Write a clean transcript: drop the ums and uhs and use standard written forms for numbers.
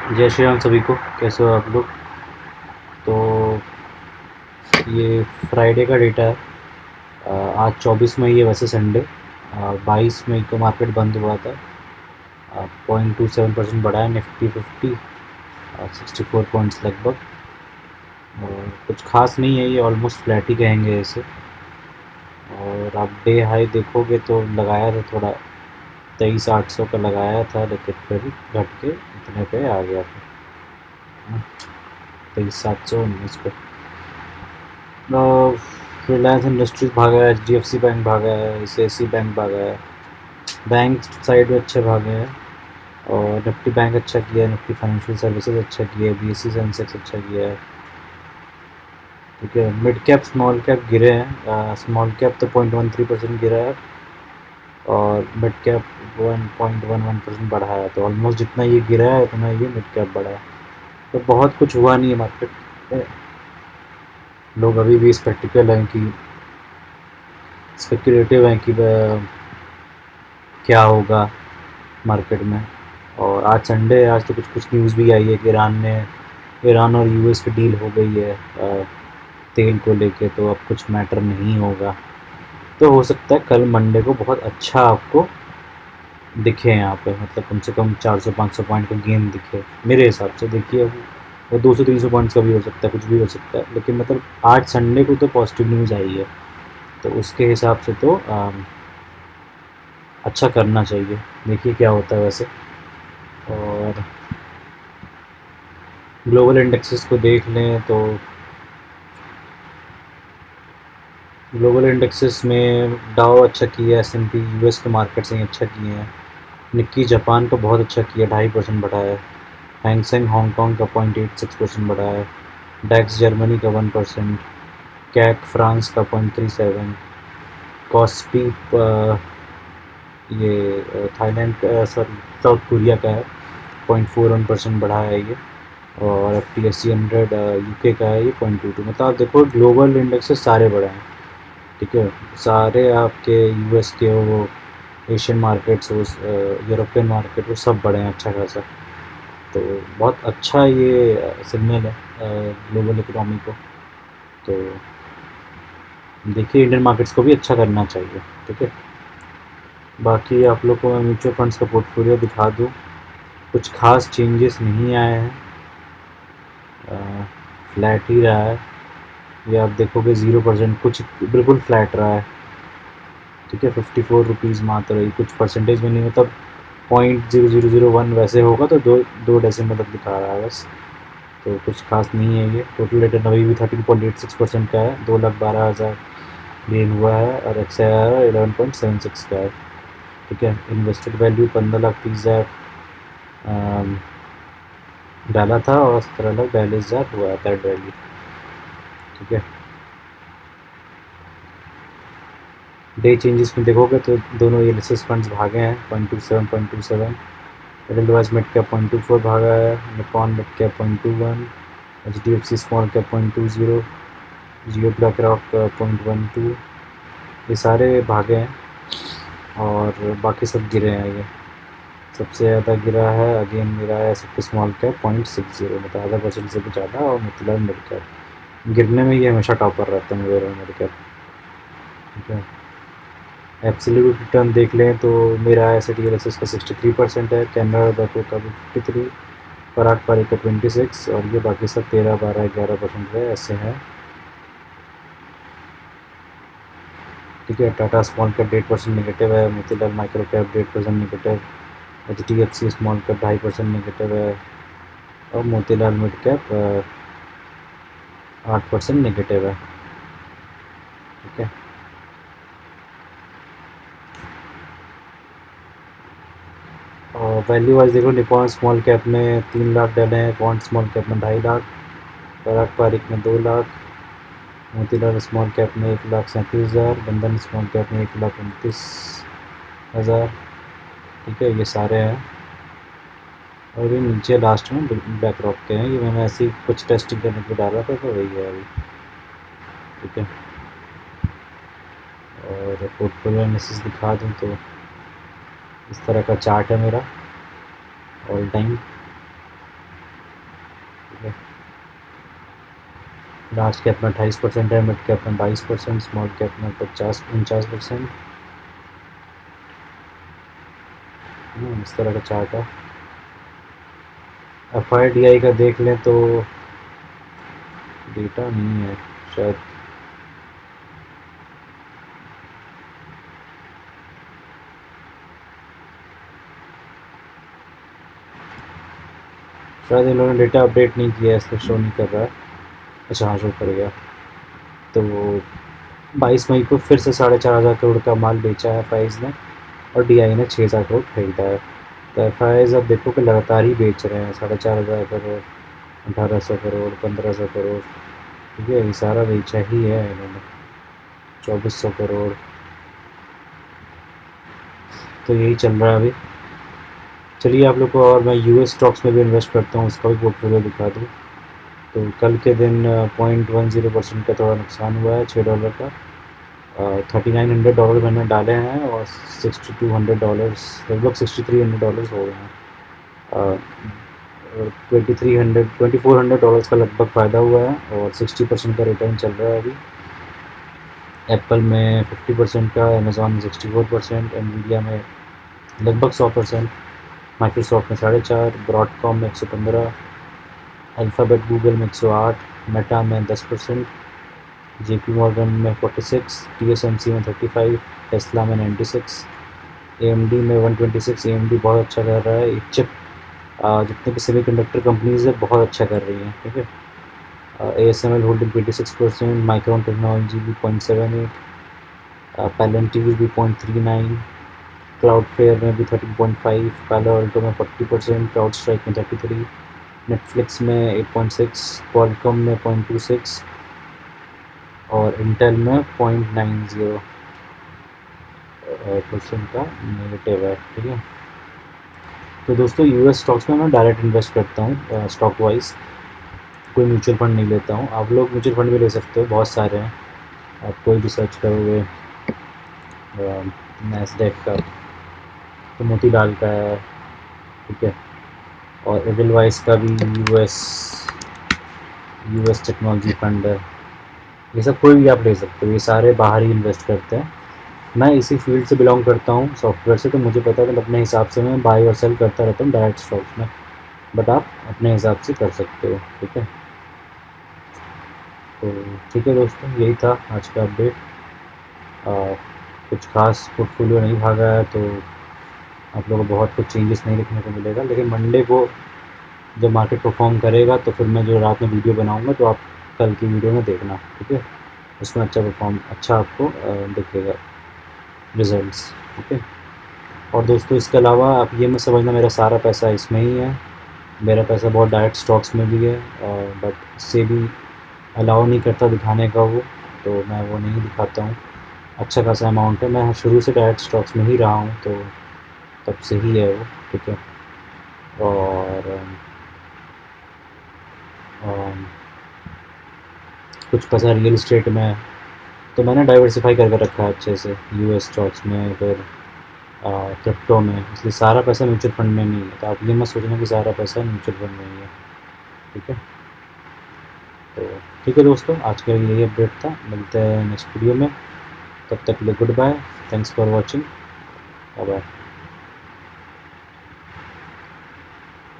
जय श्री राम सभी को। कैसे हो आप लोग? तो ये फ्राइडे का डेटा है। आज 24 मई है, वैसे संडे। 22 मई को मार्केट बंद हुआ था। 0.27% बढ़ा है निफ्टी 50, 64 पॉइंट्स लगभग। और कुछ खास नहीं है, ये ऑलमोस्ट फ्लैट ही कहेंगे इसे। और आप डे हाई देखोगे तो लगाया था थोड़ा, 23,800 का लगाया था, लेकिन फिर घट के इतने पे आ गया था, 23,719 पे। रिलायंस इंडस्ट्रीज भागा है, HDFC बैंक भागा है, ICICI बैंक भागा है। बैंक साइड में अच्छे भागे हैं। और निफ्टी बैंक अच्छा किया है, निफ्टी फाइनेंशियल सर्विसेज अच्छा किया है, BSE सेंसेक्स अच्छा किया है। ठीक है, मिड कैप स्मॉल कैप गिरे हैं। स्मॉल कैप तो 0.13% गिरा है, और मिड कैप 1.11% बढ़ा है। तो ऑलमोस्ट जितना ये गिरा है उतना ये मिड कैप बढ़ा है। तो बहुत कुछ हुआ नहीं है मार्केट में। लोग अभी भी स्पेक्टिकल हैं कि स्पेक्यूलेटिव हैं कि क्या होगा मार्केट में। और आज संडे है, आज तो कुछ कुछ न्यूज़ भी आई है कि ईरान और US की डील हो गई है तेल को लेके, तो अब कुछ मैटर नहीं होगा। तो हो सकता है कल मंडे को बहुत अच्छा आपको दिखे यहाँ पे, मतलब कम से कम 400-500 पॉइंट का गेन दिखे मेरे हिसाब से। देखिए वो 200-300 पॉइंट्स का भी हो सकता है, कुछ भी हो सकता है, लेकिन मतलब आज संडे को तो पॉजिटिव न्यूज़ आई है, तो उसके हिसाब से तो अच्छा करना चाहिए। देखिए क्या होता है वैसे। और ग्लोबल इंडेक्सेस को देख लें तो ग्लोबल इंडेक्सेस में डाउ अच्छा किया है, S&P US के मार्केट से अच्छा किए हैं। निक्की जापान का बहुत अच्छा किया, 2.5% बढ़ा है। हैंगसेंग हांगकांग का 0.86% बढ़ा है। डैक्स जर्मनी का 1%। कैक फ्रांस का 0.37। कॉस्पी ये थाईलैंड का, सॉरी साउथ कोरिया का है, 0.41% बढ़ा है ये। और FTSE 100 UK का है, ये 0.22। मतलब आप देखो ग्लोबल इंडेक्सेस सारे बढ़े हैं। ठीक है, सारे आपके US के वो एशियन मार्केट्स, वो यूरोपियन मार्केट, वो सब बढ़े हैं अच्छा खासा। तो बहुत अच्छा ये सिग्नल है ग्लोबल इकोनॉमी को। तो देखिए इंडियन मार्केट्स को भी अच्छा करना चाहिए। ठीक है, बाकी आप लोग को मैं म्यूचुअल फंड्स का पोर्टफोलियो दिखा दूँ, कुछ खास चेंजेस नहीं आए हैं, फ्लैट ही रहा है। ये आप देखोगे 0%, कुछ बिल्कुल फ्लैट रहा है। ठीक है, 54 रुपीज़ मात्र है, कुछ परसेंटेज में नहीं, मतलब 0.0001 वैसे होगा तो दो डेसिमल तक दिखा रहा है बस। तो कुछ खास नहीं है ये। टोटल रिटर्न अभी भी 13.86% का है, 2,12,000 गेन हुआ है, और XIR 11.76 का है। ठीक है, इन्वेस्टेड वैल्यू 15,30,000 डाला था, और 17,42,000 हुआ है थर्ड वैल्यू। ठीक है, डे चेंजेस में देखोगे तो दोनों एलिसिस फंड्स भागे हैं, 0.27 एडलवाइज मिड कैप 0.24 भागा है, Nippon mid cap 0.21, HDFC small cap 0.20, जियो ब्लैक रॉक 0.12, ये सारे भागे हैं। और बाकी सब गिरे हैं ये। सबसे ज़्यादा गिरा है, अगेन गिरा है सबके स्मॉल कैप 0.60, मतलब आधा परसेंट से भी ज़्यादा। और मोतीलाल मिड कैप गिरने में ये हमेशा टॉपर रहता है, मोतीलाल मिड कैप। ठीक है, एब्सोल्यूट रिटर्न देख लें तो मेरा एस का 63% है, कैनरा बैंक का भी 53, पराग पारिक का 26, और ये बाकी सब 13, 12, 11% है, ऐसे हैं। ठीक है, टाटा स्मॉल कैप 1.5% नेगेटिव है, Motilal micro cap 1.5% negative, HDFC small cap 2.5% negative है, और मोतीलाल मिड कैप 8% नेगेटिव है। ठीक है, और वैल्यू वाइज देखो, निपॉन स्मॉल कैप में 3 लाख डाले हैं, पॉन्ड स्मॉल कैप में 2.5 लाख, पराग पारिक में 2 लाख, मोतीलाल स्मॉल कैप में 1,37,000, बंधन स्मॉल कैप में 1,29,000। ठीक है, ये सारे हैं। और ये नीचे लास्ट में ब्लैक रॉक के हैं, ये मैंने ऐसे ही कुछ टेस्टिंग करने को डाला था, तो वही है अभी। ठीक है, और पोर्टफोलियो एनालिसिस दिखा दूँ तो इस तरह का चार्ट है मेरा ऑल टाइम। ठीक है। लार्ज कैप में 28% है, मिड कैप में 22%, स्मॉल कैप में 49% इस तरह का चार्ट है। FIDI का देख लें तो डेटा नहीं है शायद, शायद इन्होंने डेटा अपडेट नहीं किया है इसलिए शो नहीं कर रहा है। अच्छा हाँ, शो कर गया। तो 22 मई को फिर से 4,500 करोड़ का माल बेचा है FIs ने, और DI ने 6,000 करोड़ खरीदा है। तो FIs अब देखो कि लगातार ही बेच रहे हैं, 4,500 करोड़, 1,800 करोड़, 1,500 करोड़, ठीक है, ये सारा बेचा ही है इन्होंने, 2,400 करोड़। तो यही चल रहा है अभी। चलिए आप लोग को और मैं US स्टॉक्स में भी इन्वेस्ट करता हूँ, उसका भी पोर्टफोलियो दिखा दूँ। तो कल के दिन 0.10% का थोड़ा नुकसान हुआ है, $6 का। $3,900 मैंने डाले हैं और $6,200, लगभग $6,300 हो गए हैं। 2,400 का लगभग फ़ायदा हुआ है और 60% का रिटर्न चल रहा है अभी। एप्पल में 50% का, अमेज़ॉन में 64%, एनवीडिया में लगभग 100%, माइक्रोसॉफ्ट में 4.5%, ब्रॉडकॉम में 115%, अल्फ़ाबेट गूगल में 108%, मेटा में 10%, JP मॉर्गन में 46%, TSMC में 35%, टेस्ला में 96%, AMD में 126%। AMD बहुत अच्छा कर रहा है, एक चिप जितने भी सेमीकंडक्टर कंपनीज़ है बहुत अच्छा कर रही हैं, ठीक है। ASML होल्डिंग 26%, माइक्रोन टेक्नोलॉजी भी 0.78%, पैलेंटिव भी 0.39%, क्लाउडफेयर में भी 13.5%, पालो अल्टो में 40%, क्राउड स्ट्राइक में 33%, नेटफ्लिक्स में 8.6%, क्वालकॉम में 0.26% और इंटेल में 0.90% का नेगेटिव है, ठीक है। तो दोस्तों US स्टॉक्स में मैं डायरेक्ट इन्वेस्ट करता हूँ स्टॉक वाइज, कोई म्यूचुअल फंड नहीं लेता हूँ। आप लोग म्यूचुअल फंड भी ले सकते हो, बहुत सारे हैं, आप कोई भी सर्च करोगे नैस्डैक का तो मोतीलाल का है, ठीक है, और एडलवाइस का भी यूएस टेक्नोलॉजी फंड है। ये सब कोई भी आप ले सकते हो, ये सारे बाहर ही इन्वेस्ट करते हैं। मैं इसी फील्ड से बिलोंग करता हूँ, सॉफ्टवेयर से, तो मुझे पता है कि अपने हिसाब से मैं बाई और सेल करता रहता हूँ डायरेक्ट स्टॉक्स में, बट आप अपने हिसाब से कर सकते हो, ठीक है। तो ठीक है दोस्तों, यही था आज का अपडेट। कुछ खास पोर्टफोलियो नहीं भागा है तो आप लोगों को बहुत कुछ चेंजेस नहीं देखने को मिलेगा, लेकिन मंडे को जब मार्केट परफॉर्म करेगा तो फिर मैं जो रात में वीडियो बनाऊंगा तो आप कल की वीडियो में देखना, ठीक है, उसमें अच्छा आपको दिखेगा रिजल्ट्स, ओके। और दोस्तों इसके अलावा आप ये मत समझना मेरा सारा पैसा इसमें ही है, मेरा पैसा बहुत डायरेक्ट स्टॉक्स में भी है, बट इससे भी अलाउ नहीं करता दिखाने का वो, तो मैं वो नहीं दिखाता हूँ। अच्छा खासा अमाउंट है, मैं शुरू से डायरेक्ट स्टॉक्स में ही रहा हूँ तो तब से ही है वो, ठीक है। और कुछ पैसा रियल इस्टेट में, तो मैंने डाइवर्सिफाई करके रखा है अच्छे से, US स्टॉक्स में, फिर क्रिप्टो में, इसलिए सारा पैसा म्यूचुअल फंड में नहीं है। तो आप ये मत सोचना कि सारा पैसा म्यूचुअल फंड में ही है, ठीक है। तो ठीक है दोस्तों, आज के लिए यही अपडेट था, मिलते हैं नेक्स्ट वीडियो में, तब तक के लिए goodbye, thanks for watching, bye bye.